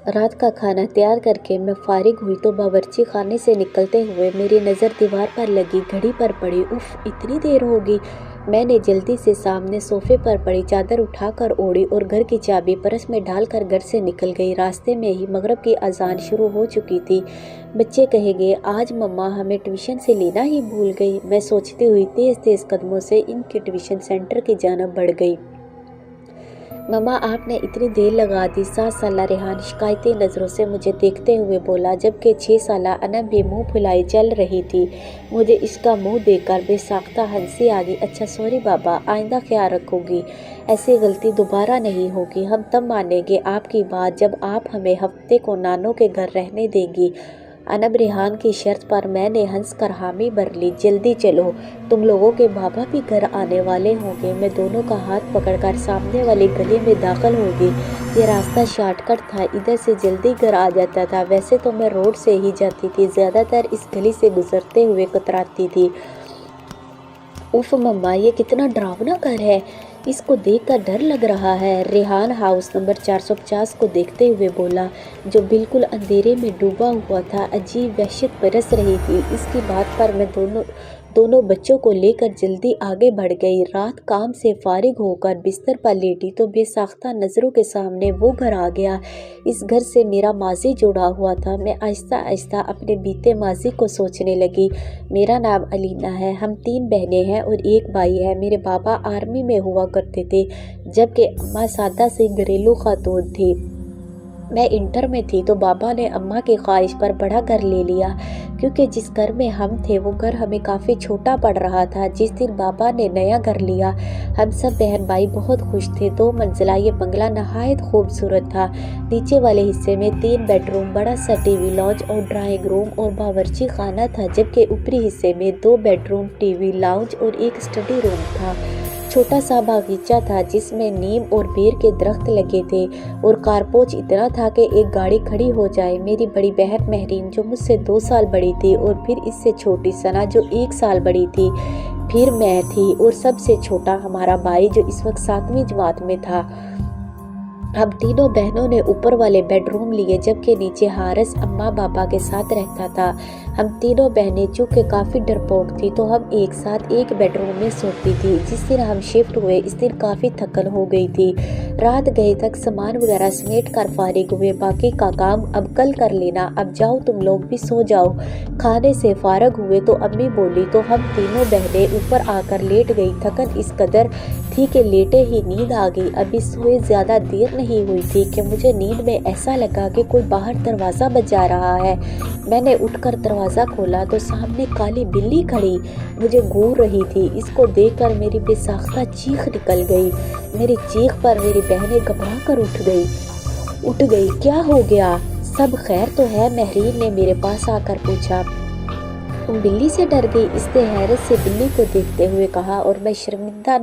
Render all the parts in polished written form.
رات کا کھانا تیار کر کے میں فارغ ہوئی تو باورچی خانے سے نکلتے ہوئے میری نظر دیوار پر لگی گھڑی پر پڑی۔ اف، اتنی دیر ہوگی! میں نے جلدی سے سامنے صوفے پر پڑی چادر اٹھا کر اوڑھی اور گھر کی چابی پرس میں ڈال کر گھر سے نکل گئی۔ راستے میں ہی مغرب کی اذان شروع ہو چکی تھی۔ بچے کہیں گے آج مما ہمیں ٹیوشن سے لینا ہی بھول گئی، میں سوچتی ہوئی تیز تیز قدموں سے ان کے ٹیوشن سینٹر کی جانب بڑھ گئی۔ مما آپ نے اتنی دیر لگا دی، 7 سالہ ریحان شکایتی نظروں سے مجھے دیکھتے ہوئے بولا، جبکہ 6 سالہ انب بھی منہ پھلائے چل رہی تھی۔ مجھے اس کا منہ دیکھ کر بے ساختہ ہنسی آ گئی۔ اچھا سوری بابا، آئندہ خیال رکھو گی، ایسی غلطی دوبارہ نہیں ہوگی۔ ہم تب مانیں گے آپ کی بات جب آپ ہمیں ہفتے کو نانوں کے گھر رہنے دیں گی۔ انب ریحان کی شرط پر میں نے ہنس کر حامی بھر لی۔ جلدی چلو، تم لوگوں کے بابا بھی گھر آنے والے ہوں گے۔ میں دونوں کا ہاتھ پکڑ کر سامنے والی گلی میں داخل ہو گئی۔ یہ راستہ شارٹ کٹ تھا، ادھر سے جلدی گھر آ جاتا تھا۔ ویسے تو میں روڈ سے ہی جاتی تھی، زیادہ تر اس گلی سے گزرتے ہوئے کتراتی تھی۔ اف مما، یہ کتنا ڈراؤنا گھر ہے، اس کو دیکھ کر ڈر لگ رہا ہے، ریحان ہاؤس نمبر 450 کو دیکھتے ہوئے بولا، جو بالکل اندھیرے میں ڈوبا ہوا تھا۔ عجیب وحشت برس رہی تھی۔ اس کی بات پر میں دونوں بچوں کو لے کر جلدی آگے بڑھ گئی۔ رات کام سے فارغ ہو کر بستر پر لیٹی تو بے ساختہ نظروں کے سامنے وہ گھر آ گیا۔ اس گھر سے میرا ماضی جڑا ہوا تھا۔ میں آہستہ آہستہ اپنے بیتے ماضی کو سوچنے لگی۔ میرا نام علینا ہے، ہم 3 بہنیں ہیں اور 1 بھائی ہے۔ میرے بابا آرمی میں ہوا کرتے تھے، جبکہ اماں سادہ سی گھریلو خاتون تھی۔ میں انٹر میں تھی تو بابا نے اماں کی خواہش پر بڑا گھر لے لیا، کیونکہ جس گھر میں ہم تھے وہ گھر ہمیں کافی چھوٹا پڑ رہا تھا۔ جس دن بابا نے نیا گھر لیا ہم سب بہن بھائی بہت خوش تھے۔ 2 منزلہ یہ بنگلہ نہایت خوبصورت تھا۔ نیچے والے حصے میں 3 بیڈ روم، بڑا سا ٹی وی لاؤنج اور ڈرائنگ روم اور باورچی خانہ تھا، جبکہ اوپری حصے میں 2 bed room, T V lounge اور 1 اسٹڈی روم تھا۔ چھوٹا سا باغیچہ تھا جس میں نیم اور بیر کے درخت لگے تھے اور کارپوش اتنا تھا کہ ایک گاڑی کھڑی ہو جائے۔ میری بڑی بہن مہرین جو مجھ سے 2 سال بڑی تھی، اور پھر اس سے چھوٹی ثنا جو 1 سال بڑی تھی، پھر میں تھی اور سب سے چھوٹا ہمارا بھائی جو اس وقت 7ویں جماعت میں تھا۔ ہم تینوں بہنوں نے اوپر والے بیڈ روم لیے، جبکہ نیچے حارث اماں بابا کے ساتھ رہتا تھا۔ ہم تینوں بہنیں چونکہ کافی ڈرپوک تھی تو ہم ایک ساتھ ایک بیڈ روم میں سوتی تھی۔ جس دن ہم شفٹ ہوئے اس دن کافی تھکن ہو گئی تھی۔ رات گئے تک سامان وغیرہ سمیٹ کر فارغ ہوئے، باقی کا کام اب کل کر لینا، اب جاؤ تم لوگ بھی سو جاؤ۔ کھانے سے فارغ ہوئے تو امی بولی تو ہم تینوں بہنیں اوپر آ کر لیٹ گئی۔ تھکن اس قدر تھی کہ لیٹے ہی نیند آ گئی۔ ابھی سوئے زیادہ دیر نہیں ہوئی تھی کہ مجھے نیند میں ایسا لگا کہ کوئی باہر دروازہ بجا رہا ہے۔ میں نے اٹھ کر دروازہ کھولا تو سامنے کالی بلی کھڑی مجھے گھور رہی تھی۔ اس کو دیکھ کر میری بے ساختہ چیخ نکل گئی۔ میری چیخ پر میری بہنیں گھبرا کر اٹھ گئی۔ کیا ہو گیا؟ سب خیر تو ہے؟ مہرین نے میرے پاس آ کر پوچھا۔ تم بلی سے ڈر گئی؟ اس نے حیرت سے بلی کو دیکھتے ہوئے کہا، اور میں شرمندہ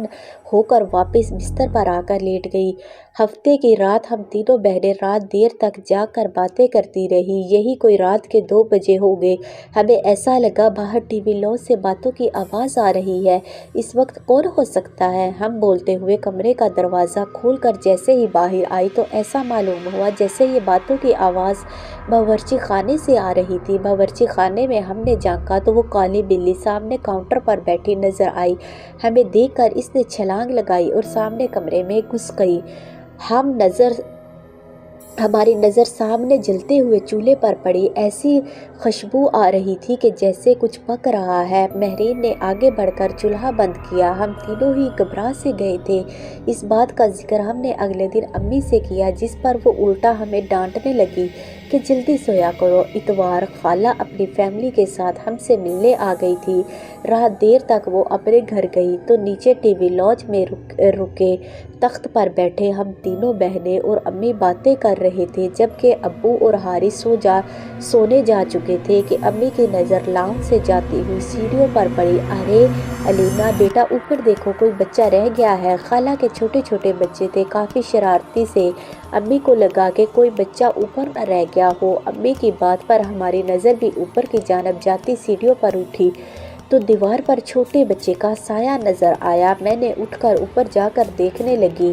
ہو کر واپس بستر پر آ کر لیٹ گئی۔ ہفتے کی رات ہم تینوں بہنیں رات دیر تک جاگ کر باتیں کرتی رہی۔ یہی کوئی رات کے 2 بجے ہو گئے۔ ہمیں ایسا لگا باہر ٹی وی لاؤنج سے باتوں کی آواز آ رہی ہے۔ اس وقت کون ہو سکتا ہے؟ ہم بولتے ہوئے کمرے کا دروازہ کھول کر جیسے ہی باہر آئی تو ایسا معلوم ہوا جیسے یہ باتوں کی آواز باورچی خانے سے آ رہی تھی۔ باورچی خانے میں ہم نے جھانکا تو وہ کالی بلی سامنے کاؤنٹر پر بیٹھی نظر آئی۔ ہمیں دیکھ کر اس نے چھلانگ لگائی اور سامنے کمرے میں گھس گئی۔ ہماری نظر سامنے جلتے ہوئے چولہے پر پڑی۔ ایسی خوشبو آ رہی تھی کہ جیسے کچھ پک رہا ہے۔ مہرین نے آگے بڑھ کر چولہا بند کیا۔ ہم تینوں ہی گھبرا سے گئے تھے۔ اس بات کا ذکر ہم نے اگلے دن امی سے کیا، جس پر وہ الٹا ہمیں ڈانٹنے لگی کہ جلدی سویا کرو۔ اتوار خالہ اپنی فیملی کے ساتھ ہم سے ملنے آ گئی تھی۔ رات دیر تک وہ اپنے گھر گئی تو نیچے ٹی وی لاؤنج میں رکے تخت پر بیٹھے ہم تینوں بہنیں اور امی باتیں کر رہے تھے، جبکہ ابو اور حارث سونے جا چکے تھے کہ امی کی نظر لاؤنج سے جاتی ہوئی سیڑھیوں پر پڑی۔ ارے علینا بیٹا، اوپر دیکھو، کوئی بچہ رہ گیا ہے۔ خالہ کے چھوٹے چھوٹے بچے تھے، کافی شرارتی سے۔ امی کو لگا کہ کوئی بچہ اوپر نہ رہ گیا ہو۔ امی کی بات پر ہماری نظر بھی اوپر کی جانب جاتی سیڑھیوں پر اٹھی تو دیوار پر چھوٹے بچے کا سایہ نظر آیا۔ میں نے اٹھ کر اوپر جا کر دیکھنے لگی۔